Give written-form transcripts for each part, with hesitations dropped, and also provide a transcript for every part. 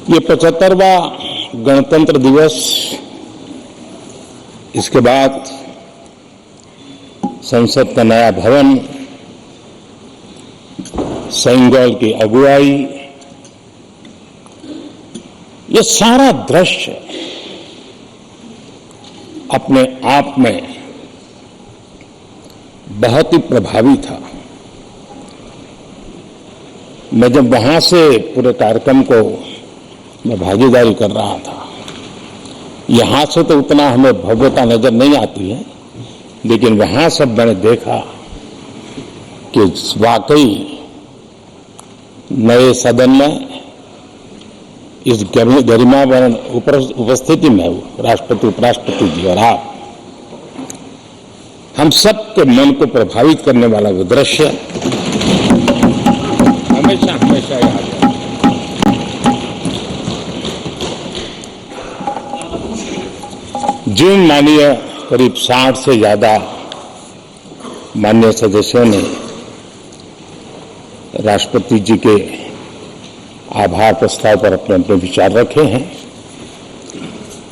ये 75वां गणतंत्र दिवस, इसके बाद संसद का नया भवन, सेंगोल की अगुवाई, ये सारा दृश्य अपने आप में बहुत ही प्रभावी था। मैं जब वहां से पूरे कार्यक्रम को मैं भागीदारी कर रहा था, यहां से तो उतना हमें भव्यता नजर नहीं आती है, लेकिन वहां सब मैंने देखा कि वाकई नए सदन में इस गरिमापूर्ण उपस्थिति में राष्ट्रपति, उपराष्ट्रपति जी और आप, हम सबके मन को प्रभावित करने वाला वो दृश्य हमेशा हमेशा याद है। जिन माननीय करीब 60 से ज्यादा माननीय सदस्यों ने राष्ट्रपति जी के आभार प्रस्ताव पर अपने अपने विचार रखे हैं,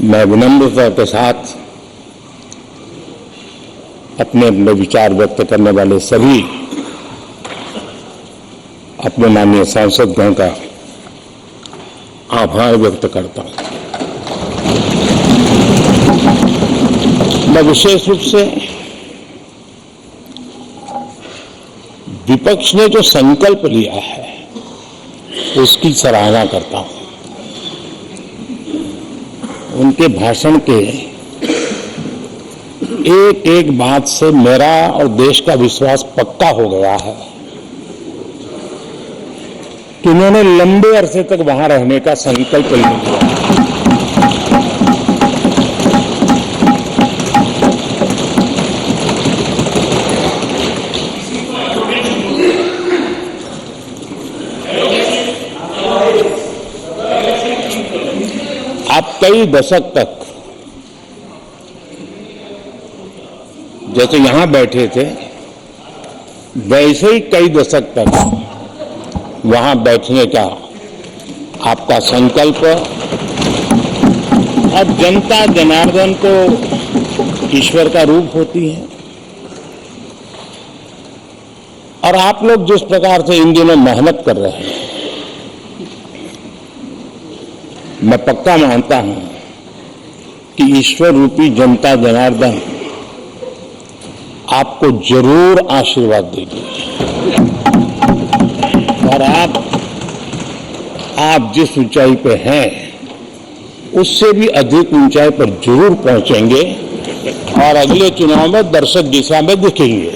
मैं विनम्रता के साथ अपने अपने विचार व्यक्त करने वाले सभी अपने माननीय सांसदगण का आभार व्यक्त करता हूं। मैं विशेष रूप से विपक्ष ने जो संकल्प लिया है उसकी सराहना करता हूं। उनके भाषण के एक एक बात से मेरा और देश का विश्वास पक्का हो गया है कि उन्होंने लंबे अरसे तक वहां रहने का संकल्प लिया। आप कई दशक तक जैसे यहां बैठे थे, वैसे ही कई दशक तक वहां बैठने का आपका संकल्प, और जनता जनार्दन तो ईश्वर का रूप होती है, और आप लोग जिस प्रकार से इन दिनों मेहनत कर रहे हैं, मैं पक्का मानता हूं कि ईश्वर रूपी जनता जनार्दन आपको जरूर आशीर्वाद देगी, और आप जिस ऊंचाई पे हैं उससे भी अधिक ऊंचाई पर जरूर पहुंचेंगे, और अगले चुनाव में दर्शक दिशा में दिखेंगे।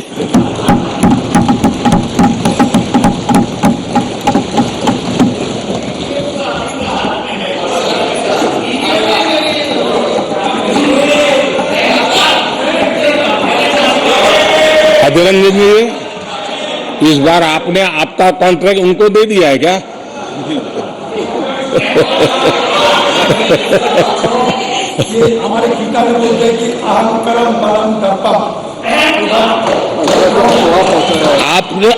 अभिनंदन जी, इस बार आपने आपका कॉन्ट्रैक्ट उनको दे दिया है क्या? हमारे गीता में बोलते हैं कि अहंकारम बलम दर्पम।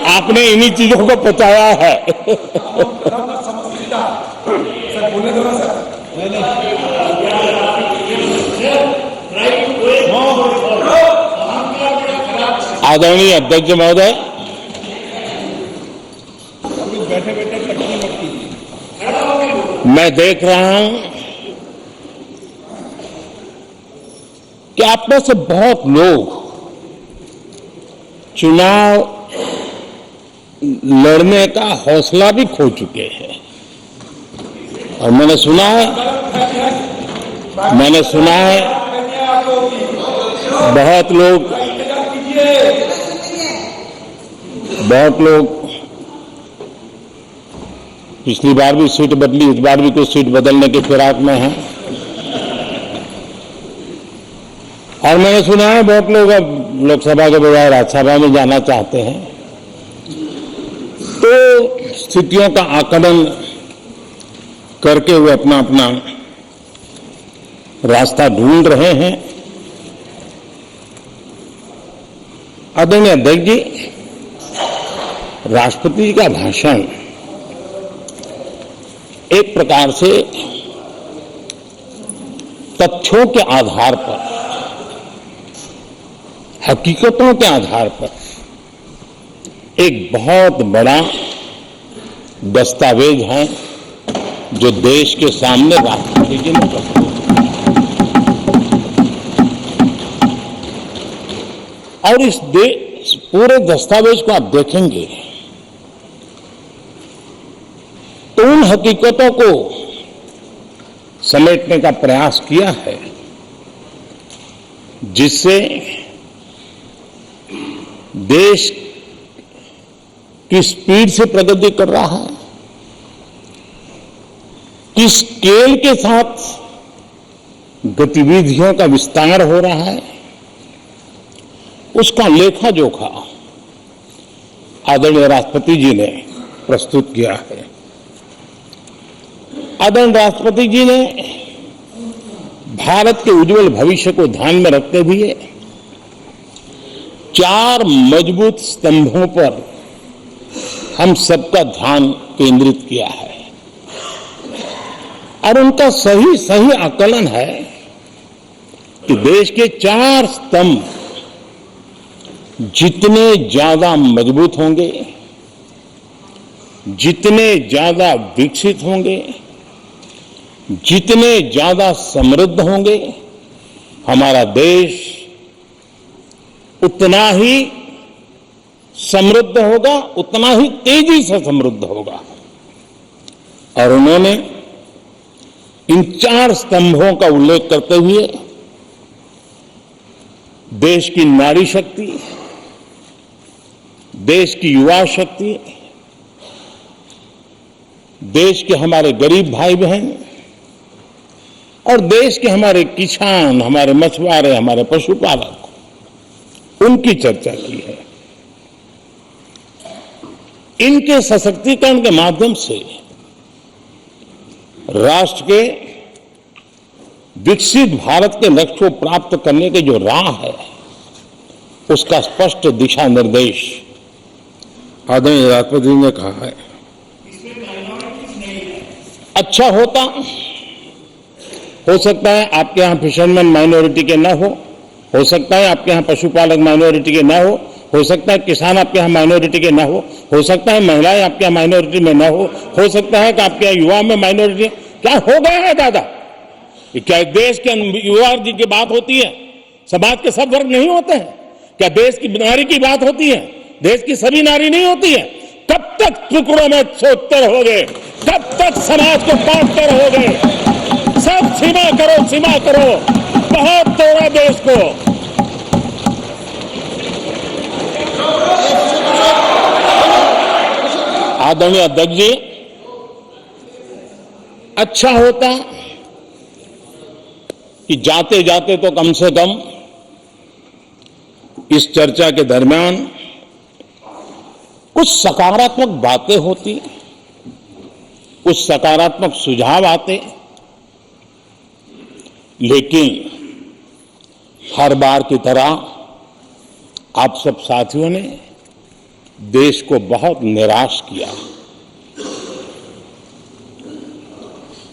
आपने इन्हीं चीजों को पहुंचाया है। सर बोलने दो ना सर। आदरणीय अध्यक्ष महोदय, बैठे बैठे टक्की मत कीजिए। मैं देख रहा हूं कि आप में से बहुत लोग चुनाव लड़ने का हौसला भी खो चुके हैं, और मैंने सुना है बहुत लोग पिछली बार भी सीट बदली, इस बार भी कुछ सीट बदलने के फिराक में हैं, और मैंने सुना है बहुत लोग अब लोकसभा के बजाय राज्यसभा में जाना चाहते हैं। तो स्थितियों का आकलन करके वो अपना अपना रास्ता ढूंढ रहे हैं। आदरणीय अध्यक्ष जी, राष्ट्रपति जी का भाषण एक प्रकार से तथ्यों के आधार पर, हकीकतों के आधार पर एक बहुत बड़ा दस्तावेज है जो देश के सामने राष्ट्रपति जी ने प्रस्तुत किया। और इस पूरे दस्तावेज को आप देखेंगे तो उन हकीकतों को समेटने का प्रयास किया है जिससे देश किस स्पीड से प्रगति कर रहा है, किस स्केल के साथ गतिविधियों का विस्तार हो रहा है, उसका लेखा जोखा आदरणीय राष्ट्रपति जी ने प्रस्तुत किया है। आदरणीय राष्ट्रपति जी ने भारत के उज्जवल भविष्य को ध्यान में रखते हुए 4 मजबूत स्तंभों पर हम सबका ध्यान केंद्रित किया है और उनका सही आकलन है कि देश के 4 स्तंभ जितने ज्यादा मजबूत होंगे, जितने ज्यादा विकसित होंगे, जितने ज्यादा समृद्ध होंगे, हमारा देश उतना ही समृद्ध होगा, उतना ही तेजी से समृद्ध होगा। और उन्होंने इन 4 स्तंभों का उल्लेख करते हुए देश की नारी शक्ति, देश की युवा शक्ति, देश के हमारे गरीब भाई बहन और देश के हमारे किसान, हमारे मछुआरे, हमारे पशुपालक, उनकी चर्चा की है। इनके सशक्तिकरण के माध्यम से राष्ट्र के विकसित भारत के लक्ष्य को प्राप्त करने की जो राह है, उसका स्पष्ट दिशा निर्देश आदरणीय राष्ट्रपति ने कहा है। अच्छा होता, हो सकता है आपके यहां फिशरमैन माइनॉरिटी के न हो सकता है आपके यहां पशुपालक माइनॉरिटी के न हो सकता है किसान आपके यहां माइनॉरिटी के न हो सकता है महिलाएं आपके यहां माइनॉरिटी में न हो सकता है कि आपके यहां युवा में माइनॉरिटी। क्या हो गया है दादा? क्या देश के युवा की बात होती है? समाज के सब वर्ग नहीं होते हैं? क्या देश की नारी की बात होती है? देश की सभी नारी नहीं होती है? कब तक टुकड़ों में छोड़ते रहोगे? कब तक समाज को बांटते रहोगे? सब सीमा करो, बहुत तोड़ा देश को। आदरणीय अध्यक्ष जी, अच्छा होता कि जाते जाते तो कम से कम इस चर्चा के दरमियान कुछ सकारात्मक बातें होती, कुछ सकारात्मक सुझाव आते, लेकिन हर बार की तरह आप सब साथियों ने देश को बहुत निराश किया,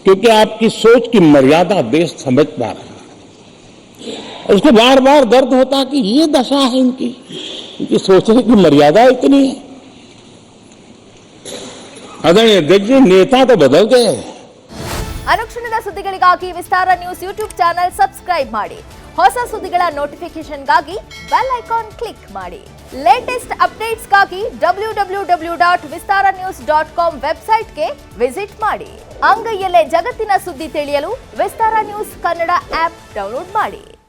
क्योंकि आपकी सोच की मर्यादा देश समझ पा रहा है। उसको बार बार दर्द होता कि ये दशा है इनकी सोचने की मर्यादा इतनी है। आदरणीय अध्यक्ष जी, नेता तो बदल गए। ಅನುಕ್ಷಣದ ಸುದ್ದಿಗಳಿಗಾಗಿ ವಿಸ್ತಾರ ನ್ಯೂಸ್ ಯೂಟ್ಯೂಬ್ ಚಾನೆಲ್ ಸಬ್ಸ್ಕ್ರೈಬ್ ಮಾಡಿ. ಹೊಸ ಸುದ್ದಿಗಳ ನೋಟಿಫಿಕೇಶನ್ಗಾಗಿ ಬೆಲ್ ಐಕಾನ್ ಕ್ಲಿಕ್ ಮಾಡಿ. ಲೇಟೆಸ್ಟ್ ಅಪ್ಡೇಟ್ಸ್ಗಾಗಿ www.vistaranews.com ವೆಬ್ಸೈಟ್ಗೆ ವಿಸಿಟ್ ಮಾಡಿ. ಅಂಗೈಯಲ್ಲೇ ಜಗತ್ತಿನ ಸುದ್ದಿ ತಿಳಿಯಲು ವಿಸ್ತಾರ ನ್ಯೂಸ್ ಕನ್ನಡ ಆಪ್ ಡೌನ್ಲೋಡ್ ಮಾಡಿ.